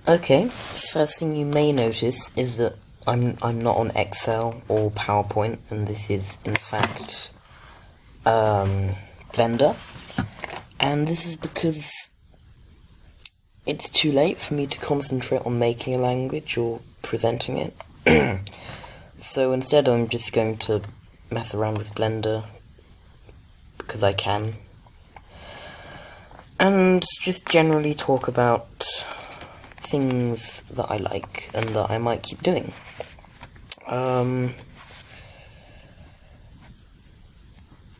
Okay, first thing you may notice is that I'm not on Excel or PowerPoint, and this is in fact Blender, and this is because it's too late for me to concentrate on making a language or presenting it. So instead I'm just going to mess around with Blender because I can, and just generally talk about things that I like and that I might keep doing. Can't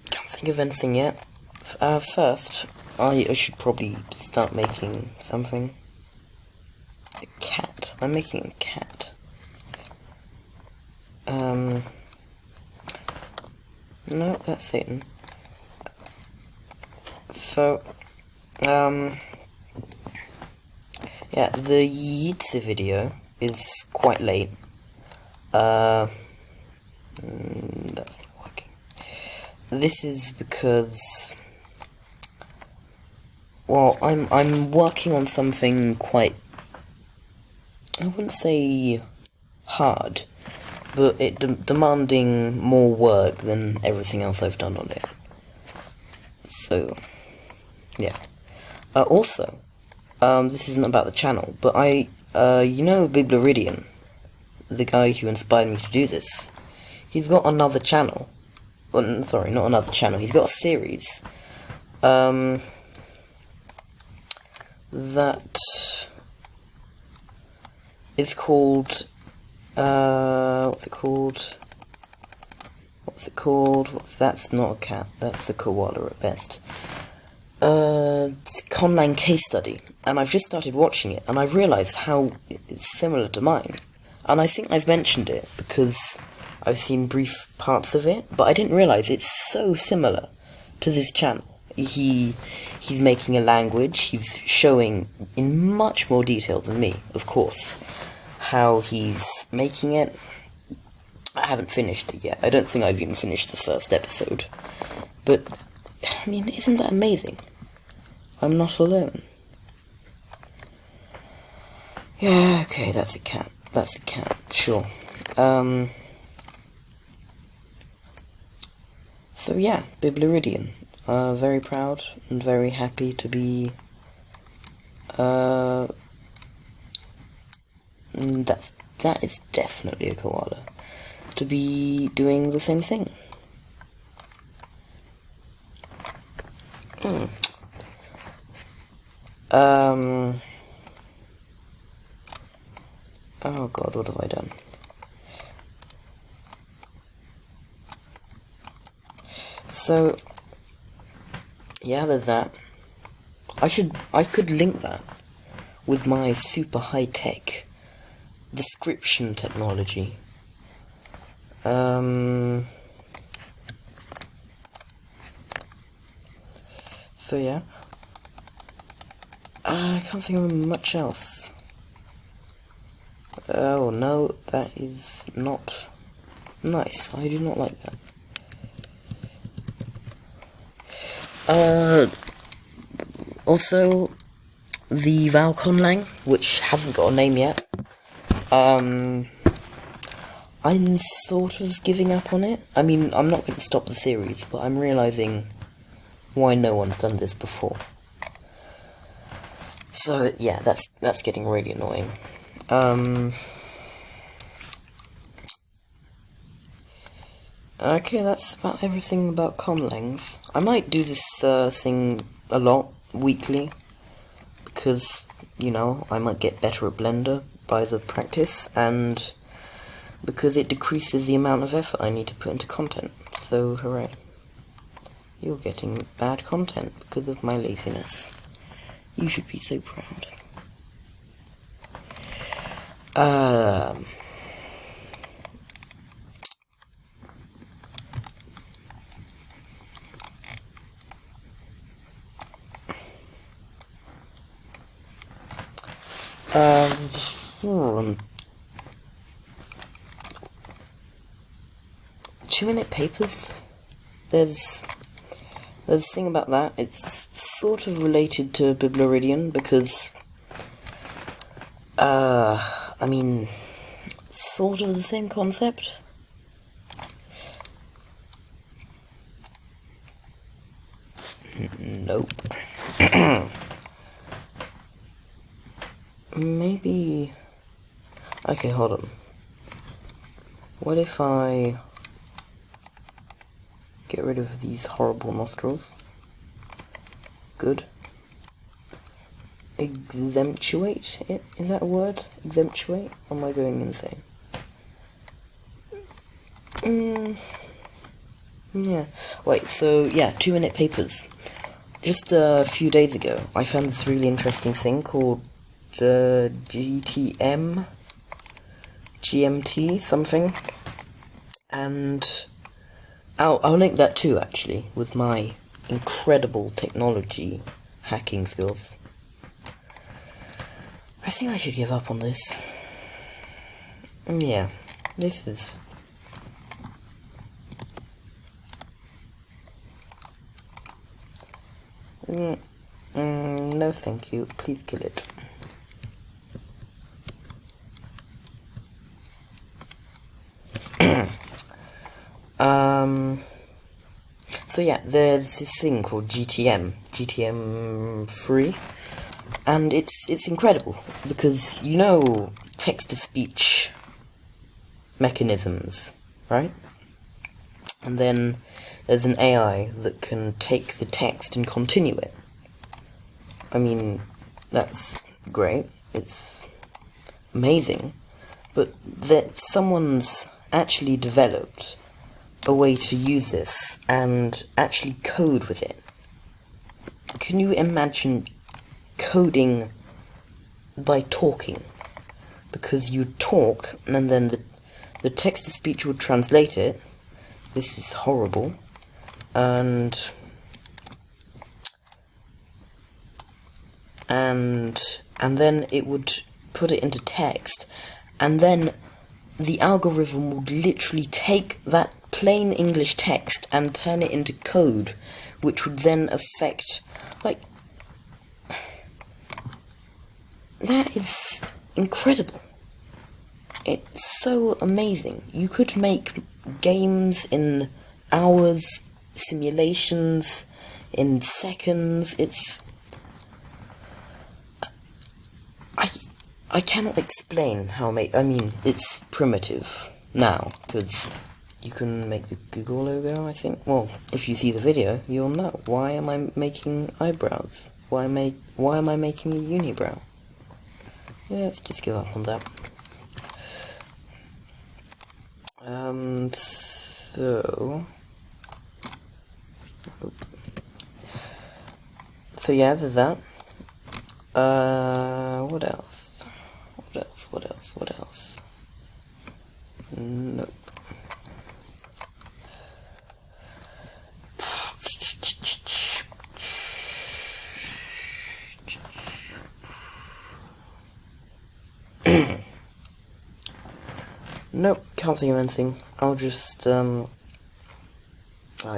think of anything yet. First, I should probably start making something. A cat. I'm making a cat. No, that's Satan. So, yeah, the Yitzi video is quite late. That's not working. This is because, well, I'm working on something quite, I wouldn't say hard, but demanding more work than everything else I've done on it. So, yeah. Also, this isn't about the channel, but you know Biblaridian, the guy who inspired me to do this, he's got another channel. Well, sorry, not another channel, he's got a series, that is called, that's not a cat, that's a koala at best. Conlang Case Study, and I've just started watching it, and I've realised how it's similar to mine. And I think I've mentioned it because I've seen brief parts of it, but I didn't realise it's so similar to this channel. He's making a language, he's showing in much more detail than me, of course, how he's making it. I haven't finished it yet. I don't think I've even finished the first episode. But, I mean, isn't that amazing? I'm not alone. Yeah, okay, that's a cat. That's a cat, sure. So yeah, Biblaridian. Very proud and very happy to be, that is definitely a koala. To be doing the same thing. Oh god, what have I done? So, yeah, there's that. I could link that with my super high-tech description technology. So yeah. I can't think of much else. Oh no, that is not nice. I do not like that. Also, the Val Conlang, which hasn't got a name yet, I'm sort of giving up on it. I mean, I'm not going to stop the series, but I'm realising why no one's done this before. So, yeah, that's getting really annoying. Okay, that's about everything about Conlangs. I might do this thing a lot, weekly, because, you know, I might get better at Blender by the practice, and because it decreases the amount of effort I need to put into content. So, hooray. You're getting bad content because of my laziness. You should be so proud. Two-minute papers. There's a thing about that. It's sort of related to Biblaridian because I mean, sort of the same concept. Nope. Maybe... Okay, hold on. What if I get rid of these horrible nostrils? Good. Exemptuate it? Is that a word? Exemptuate? Or am I going insane? Yeah. Wait, so, yeah, 2-minute papers. Just a few days ago, I found this really interesting thing called GMT something, and I'll link that too, actually, with my incredible technology hacking skills. I think I should give up on this. Yeah, this is... no thank you, please kill it. So yeah, there's this thing called GTM3, and it's incredible, because you know text-to-speech mechanisms, right? And then there's an AI that can take the text and continue it. I mean, that's great, it's amazing, but that someone's actually developed a way to use this and actually code with it. Can you imagine coding by talking? Because you talk, and then the text-to-speech would translate it. This is horrible. And then it would put it into text, and then the algorithm would literally take that plain English text and turn it into code, which would then affect, like, that is incredible. It's so amazing. You could make games in hours, simulations in seconds. It's... I cannot explain how I mean, it's primitive now, because you can make the Google logo, I think. Well, if you see the video, you'll know. Why am I making eyebrows? Why am I making a unibrow? Yeah, let's just give up on that. So yeah, there's that. What else? What else? Nope. Nope, can't think of anything. I'll just, I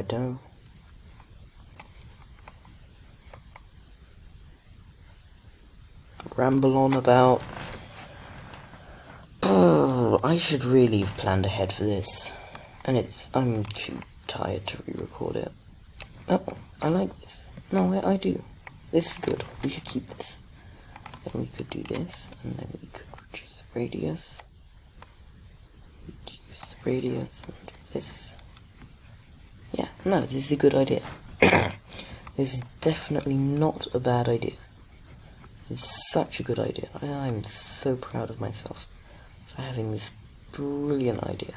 don't. Ramble on about... I should really have planned ahead for this. And I'm too tired to re-record it. Oh, I like this. No, I do. This is good. We should keep this. Then we could do this, and then we could reduce radius. Reduce radius, and do this. Yeah, no, this is a good idea. This is definitely not a bad idea. It's such a good idea. I'm so proud of myself for having this brilliant idea.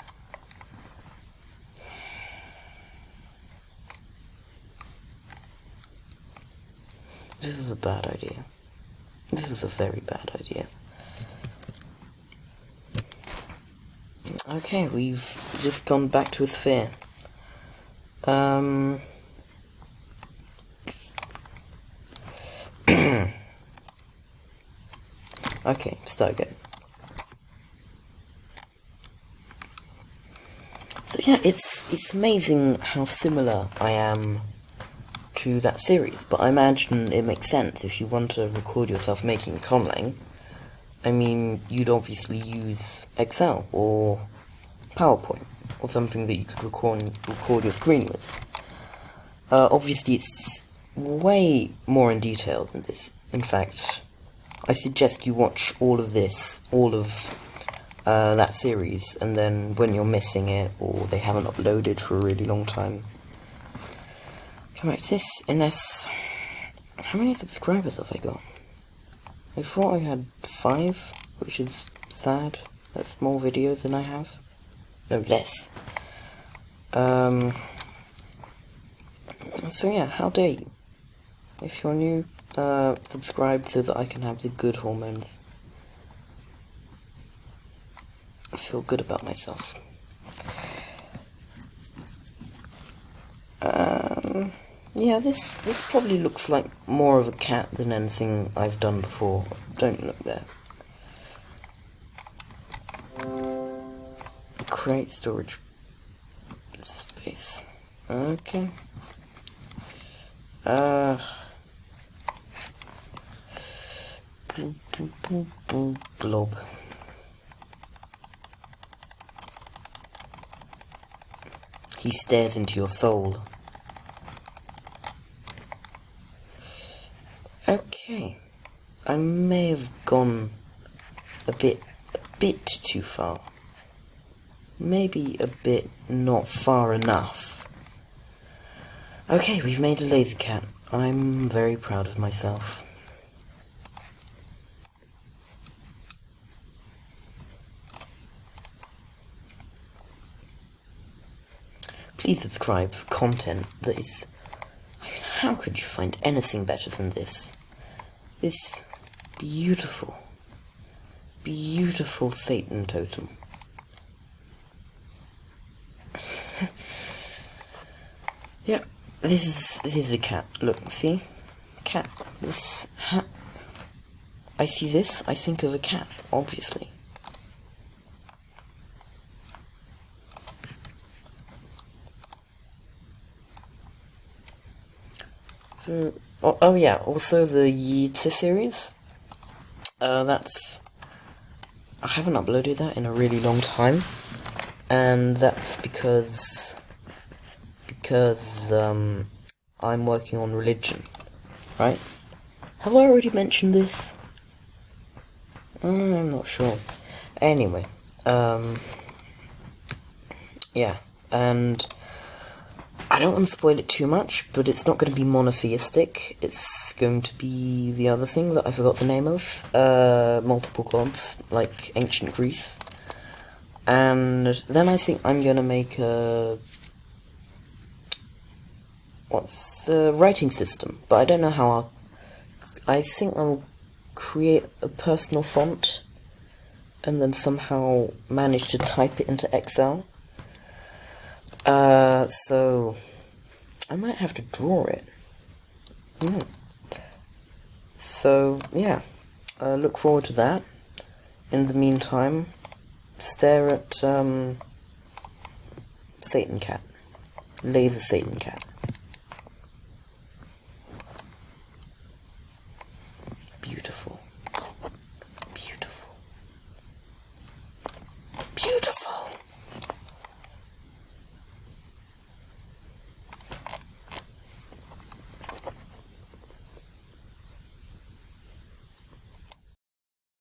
This is a bad idea. This is a very bad idea. Okay, we've just gone back to a sphere. Okay, start again. So yeah, it's amazing how similar I am to that series, but I imagine it makes sense if you want to record yourself making conlang. I mean, you'd obviously use Excel or PowerPoint or something that you could record your screen with. Obviously, it's way more in detail than this. In fact, I suggest you watch all of that series, and then when you're missing it or they haven't uploaded for a really long time, come back to this. Unless, how many subscribers have I got? I thought I had 5, which is sad. That's more videos than I have. No, less. So yeah, how dare you? If you're new, subscribe so that I can have the good hormones. I feel good about myself. Yeah, this probably looks like more of a cat than anything I've done before. Don't look there. Create storage space. Okay. Blob. He stares into your soul. Okay. I may have gone a bit too far. Maybe a bit not far enough. Okay, we've made a lazy cat. I'm very proud of myself. Please subscribe for content that is... I mean, how could you find anything better than this? This beautiful, beautiful Satan totem. Yeah, this is a cat. Look, see? Cat. This hat. I see this, I think of a cat, obviously. So, oh yeah, also the Yeetza series. That's... I haven't uploaded that in a really long time. And that's because I'm working on religion, right? Have I already mentioned this? I'm not sure. Anyway, yeah, and I don't want to spoil it too much, but it's not going to be monotheistic. It's going to be the other thing that I forgot the name of. Multiple gods, like ancient Greece. And then I think I'm going to make a writing system, but I don't know how I think I'll create a personal font and then somehow manage to type it into Excel. So I might have to draw it. So yeah, look forward to that. In the meantime, stare at Satan Cat. Laser Satan Cat.